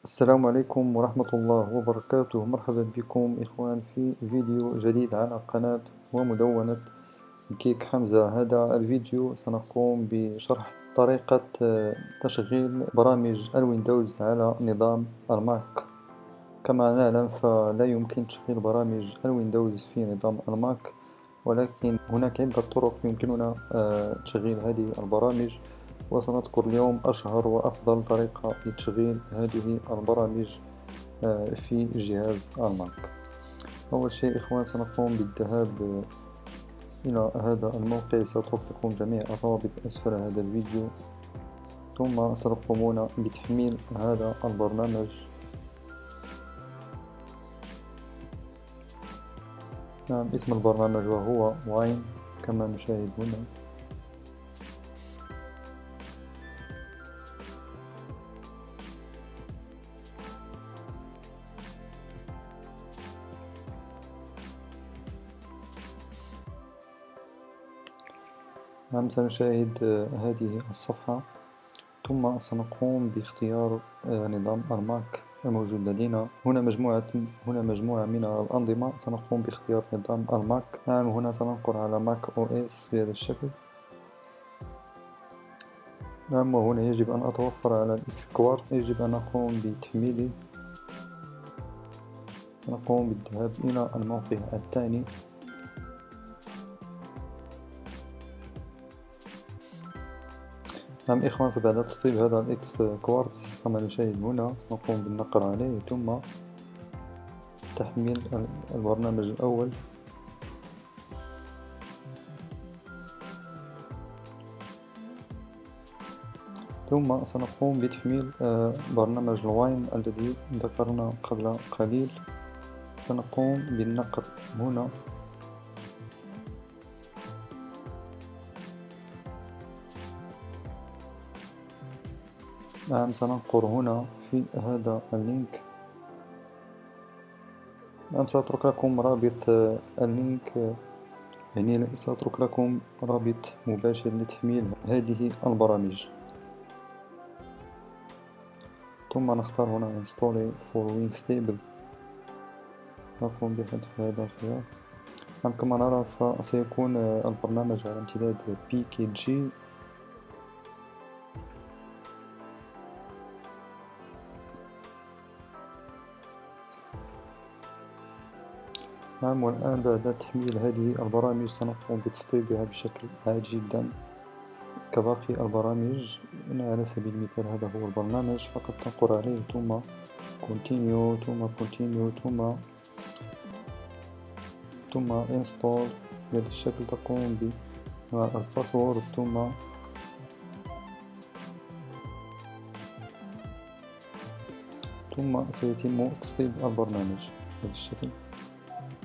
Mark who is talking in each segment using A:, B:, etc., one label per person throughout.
A: السلام عليكم ورحمة الله وبركاته. مرحبا بكم إخوان في فيديو جديد على قناة ومدونة كيك حمزة. هذا الفيديو سنقوم بشرح طريقة تشغيل برامج الويندوز على نظام الماك. كما نعلم فلا يمكن تشغيل برامج الويندوز في نظام الماك، ولكن هناك عدة طرق يمكننا تشغيل هذه البرامج، وسنذكر اليوم أشهر وأفضل طريقة لتشغيل هذه البرامج في جهاز الماك. أول شيء إخوان سنقوم بالذهاب إلى هذا الموقع، سأترك لكم جميع الروابط أسفل هذا الفيديو. ثم سنقومون بتحميل هذا البرنامج. نعم، اسم البرنامج وهو واين كما نشاهد هنا. نعم، سنشاهد هذه الصفحة، ثم سنقوم باختيار نظام الماك الموجود لدينا. هنا مجموعة من الأنظمة، سنقوم باختيار نظام الماك. نعم، هنا سننقر على ماك أو إس بهذا الشكل. نعم، وهنا يجب أن أتوفر على الإكسكوارت، يجب أن أقوم بتحميله. سنقوم بالذهاب إلى الموقع الثاني. نعم إخوان، فبعد تسطيب هذا الإكس كوارتز كما نشاهد هنا، سنقوم بالنقر عليه ثم تحميل البرنامج الأول. ثم سنقوم بتحميل برنامج الواين الذي ذكرنا قبل قليل. سنقوم بالنقر هنا. نعم، سننقر هنا في هذا اللينك. نعم، سأترك لكم رابط اللينك، يعني سأترك لكم رابط مباشر لتحميل هذه البرامج. ثم نختار هنا Install for WinStable. نقوم بحذف هذا الخيار. نعم، كما نرى فسيكون البرنامج على امتداد PKG. نعم، والآن بعد تحميل هذه البرامج سنقوم بتسطيبها بشكل عادي جدا كباقي البرامج. على سبيل المثال هذا هو البرنامج، فقط تنقر عليه ثم Continue ثم Continue ثم Install. بهذا الشكل تقوم بالباسورد ثم سيتم تسطيب البرنامج بهذا الشكل.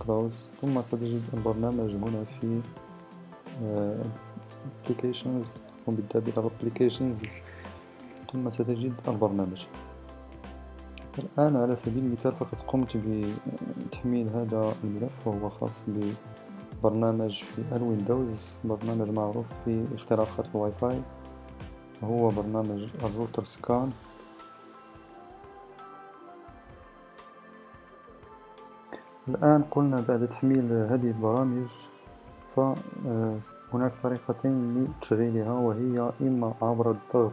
A: Close. ثم ستجد البرنامج هنا في Applications. تقوم بالذهاب إلى Applications ثم ستجد البرنامج. الآن على سبيل المثال فقد قمت بتحميل هذا الملف، وهو خاص ببرنامج في الويندوز، برنامج معروف في اختراقات الواي فاي، وهو برنامج الروتر سكان. الآن قلنا بعد تحميل هذه البرامج فهناك طريقتين لتشغيلها، وهي إما عبر الضغط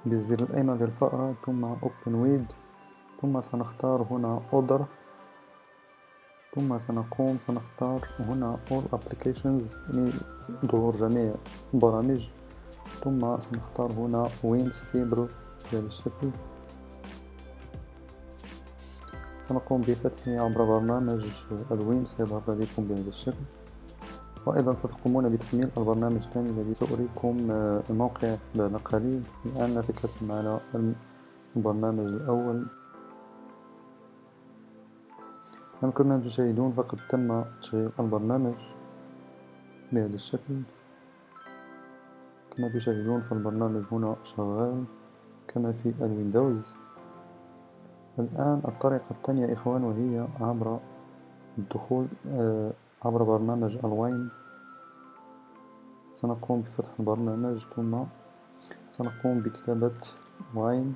A: بالزر الأيمن للفأرة ثم Open with، ثم سنختار هنا Order، ثم سنختار هنا All Applications لظهور جميع البرامج، ثم سنختار هنا WinStable بهذا الشكل. سنقوم بفتحه عبر برنامج الوين، سيظهر لديكم بهذا الشكل. وأيضا ستقومون بتحميل البرنامج الثاني الذي سأريكم الموقع بعد قليل. الآن نتكلم على البرنامج الأول. كما تشاهدون فقد تم تشغيل البرنامج بهذا الشكل. كما تشاهدون فالبرنامج هنا شغال كما في الويندوز. الآن الطريقة الثانية إخوان، وهي عبر الدخول عبر برنامج الواين. سنقوم بفتح البرنامج ثم سنقوم بكتابة واين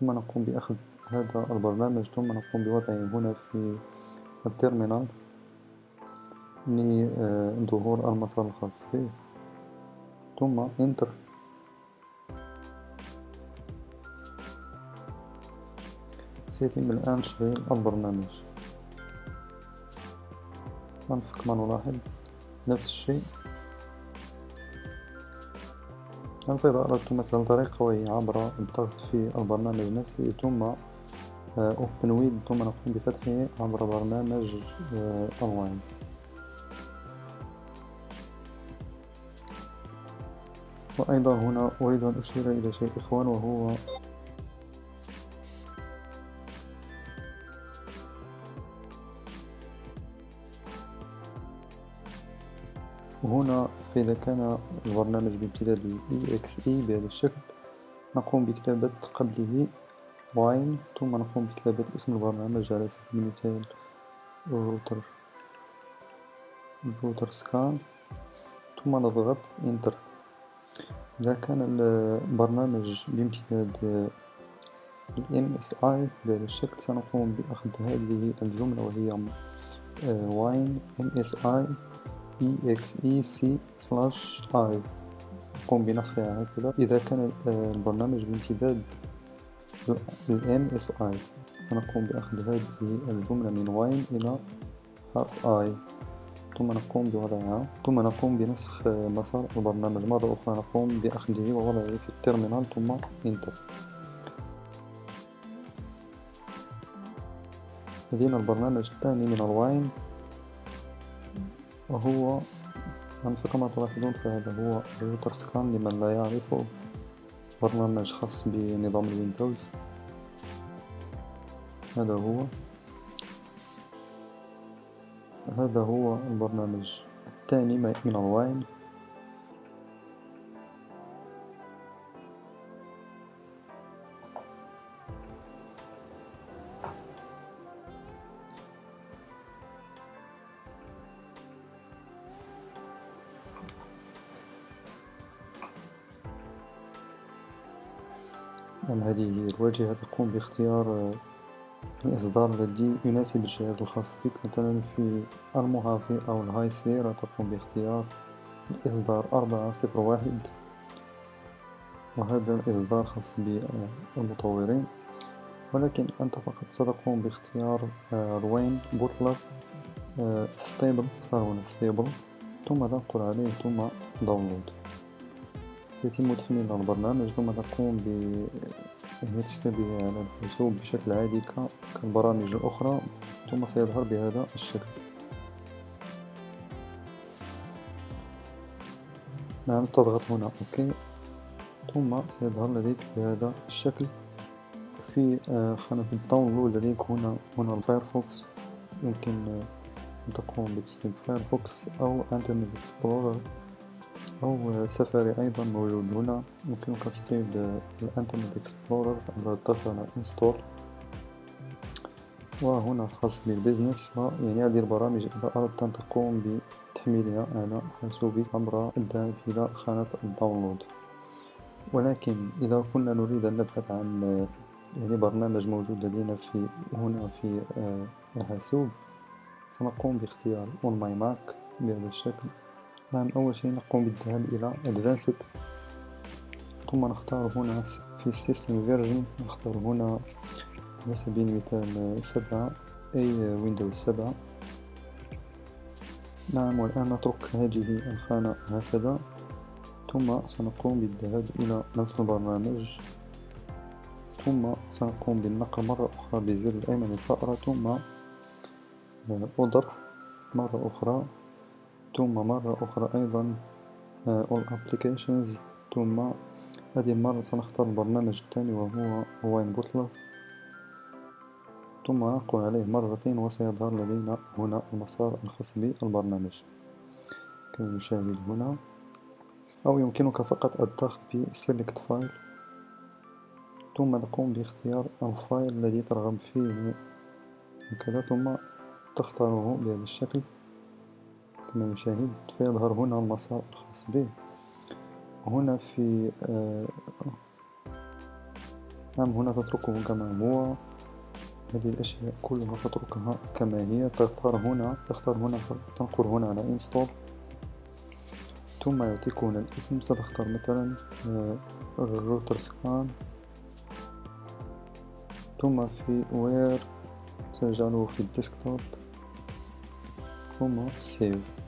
A: ثم نقوم بأخذ هذا البرنامج ثم نقوم بوضعه هنا في التيرمينال لظهور المسار الخاص به، ثم Enter. سيتم الآن تشغيل البرنامج. كما نلاحظ نفس الشيء. فإذا أردت مثلا طريقة وهي عبر الضغط في البرنامج نفسه ثم Open with ثم نقوم بفتحه عبر برنامج الواين. وأيضا هنا أريد أن أشير إلى شيء إخوان، وهو هنا فإذا كان البرنامج بامتداد exe بهذا الشكل نقوم بكتابة قبله واين ثم نقوم بكتابة اسم البرنامج على سبيل المثال روتر سكان ثم نضغط Enter. إذا كان البرنامج بامتداد MSI بهذا الشكل سنقوم بأخذ هذه الجملة وهي واين MSI EXEC/I نقوم بنسخها هكذا. إذا كان البرنامج بامتداد MSI سنقوم بأخذ هذه الجملة من واين إلى حرف I ثم نقوم بوضعها، ثم نقوم بنسخ مسار البرنامج مرة أخرى، نقوم بأخذه ووضعه في التيرمينال ثم Enter. لدينا البرنامج الثاني من الواين وهو كما تلاحظون فهذا هو الروتر سكان. لمن لا يعرفه برنامج خاص بنظام الويندوز. هذا هو البرنامج الثاني من الواين. هذه الواجهة تقوم باختيار الإصدار الذي يناسب الجهاز الخاص بك. مثلا في الموهافي أو الهاي سيرا تقوم باختيار الإصدار 4.0.1 وهذا الإصدار خاص بالمطورين، ولكن أنت فقط ستقوم باختيار الواين بوتلر ستيبل، اختار هنا ستيبل ثم تنقر عليه ثم داونلود. يتم تحميل البرنامج ثم تقوم تستخدمه على الحاسوب بشكل عادي كالبرامج الأخرى ثم سيظهر بهذا الشكل. نعم، تضغط هنا OK ثم سيظهر لديك بهذا الشكل. في خانة الداونلود لديك هنا الفايرفوكس، يمكن أن تقوم بتسطيب فايرفوكس أو انترنت اكسبلورر أو سفاري أيضا موجود هنا. يمكنك تسطيب الانترنت اكسبلورر عبر الضغط على انستول. وهنا الخاص بالبيزنس، يعني هذه البرامج إذا أردت أن تقوم بتحميلها على حاسوبك عبر الذهاب إلى خانة الداونلود. ولكن إذا كنا نريد أن نبحث عن برنامج موجود لدينا هنا في الحاسوب سنقوم باختيار On My Mac بهذا الشكل. نعم، أول شيء نقوم بالذهاب إلى Advanced ثم نختار هنا في System Version، نختار هنا على سبيل المثال 7 أي ويندوز 7. نعم، والآن نترك هذه الخانة هكذا ثم سنقوم بالذهاب إلى نفس البرنامج ثم سنقوم بالنقر مرة أخرى بزر الأيمن الفأرة ثم Other مرة أخرى ثم مرة أخرى أيضا All Applications ثم هذه المرة سنختار البرنامج الثاني وهو واين بوتلر ثم نقوم عليه مرتين وسيظهر لدينا هنا المسار الخاص بالبرنامج كما نشاهد هنا. أو يمكنك فقط الضغط ب Select File ثم نقوم باختيار الفايل الذي ترغب فيه هكذا ثم تختاره بهذا الشكل كما نشاهد، فيظهر هنا المسار الخاص به. هنا في نعم، هنا تتركه كما هو. هذه الأشياء كلها تتركها كما هي. تختار هنا تنقر هنا على install، ثم يعطيك هنا الاسم. ستختار مثلا الروتر سكان، ثم في وير سنجعله في الديسكتوب، ثم سيف.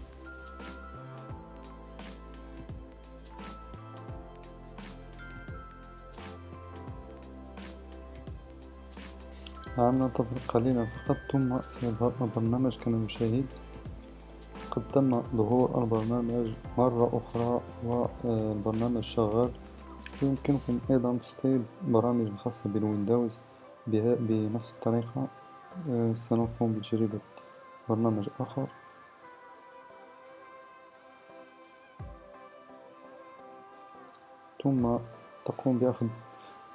A: ننتظر قليلا فقط، ثم سيظهر البرنامج كما نشاهد. قد تم ظهور البرنامج مرة أخرى والبرنامج شغال. يمكنكم أيضا تسطيب برامج الخاصة بالويندوز بنفس الطريقة. سنقوم بتجربة برنامج آخر. ثم تقوم بأخذ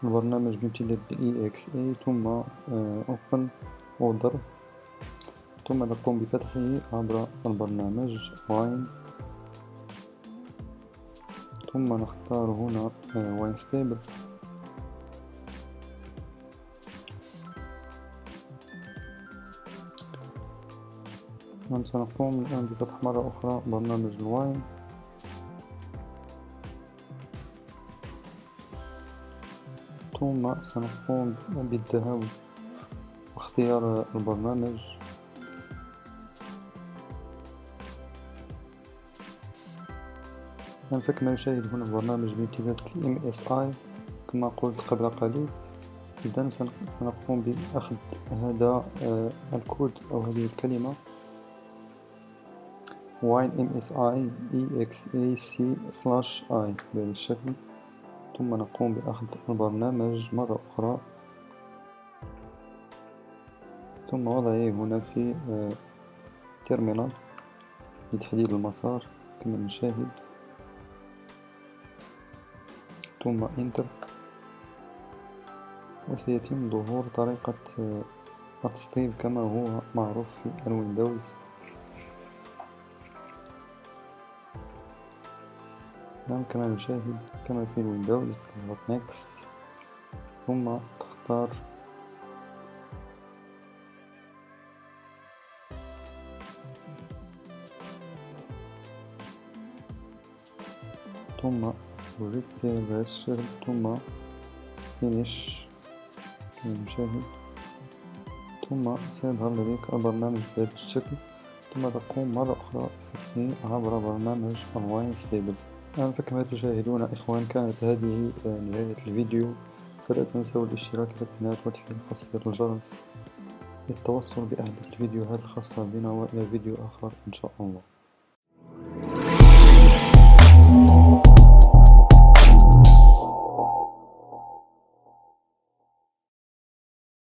A: البرنامج بامتداد exe، ثم open order، ثم نقوم بفتحه عبر البرنامج wine، ثم نختار هنا wine stable. سنقوم الآن بفتح مرة أخرى برنامج الواين، ثم سنقوم بالذهاب واختيار البرنامج. فكما نشاهد هنا البرنامج بامتداد MSI كما قلت قبل قليل. إذن سنقوم بأخذ هذا الكود أو هذه الكلمة wine MSI exec/i بهذا الشكل، ثم نقوم بأخذ البرنامج مرة أخرى، ثم وضعه هنا في تيرمينال لتحديد المسار كما نشاهد، ثم انتر. وسيتم ظهور طريقة التسطيب كما هو معروف في الويندوز. نعم، كما نشاهد كما في الويندوز. تضغط next، ثم تختار ثم register، ثم finish كما نشاهد، ثم سيظهر لديك البرنامج بهذا الشكل. ثم تقوم مرة أخرى بفتحه عبر برنامج الواين ستيبل. فكما تشاهدون إخوان، كانت هذه نهاية الفيديو. فلا تنسوا الاشتراك في القناة وتفعيل خاصية الجرس للتوصل بأحدث الفيديوهات الخاصة بنا، وإلى فيديو آخر إن شاء الله.